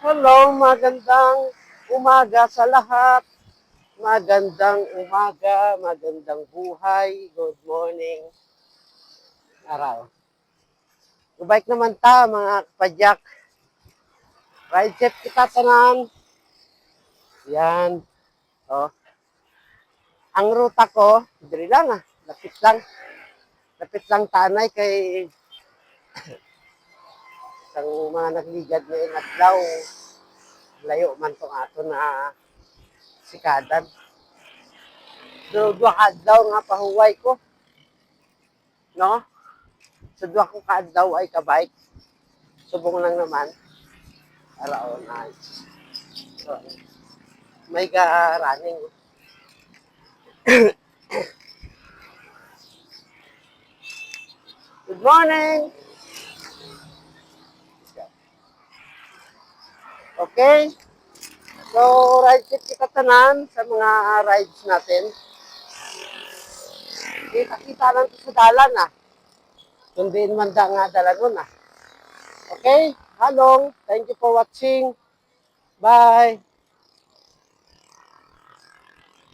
Hello, magandang umaga sa lahat. Magandang umaga, magandang buhay. Good morning, araw. Gubay naman ta, mga kapadyak. Ride set kita tanan. Yan. Oh. Ang ruta ko, diri lang ah. Lapit lang. Lapit lang tanay kay ang mga nagligad na inadlaw. Layo man to ato na sikadan. So, duwa ka daw nga pahuway ko. No? Sa duwa ko kaadlaw ay kabike. Subong lang naman. Araw na. So, may running. Good morning! Okay? So, ride trip kita tanan sa mga rides natin. Kita-kita lang sa dalan ah. Kundi man da nga dalan ah. Okay? Halong. Thank you for watching. Bye!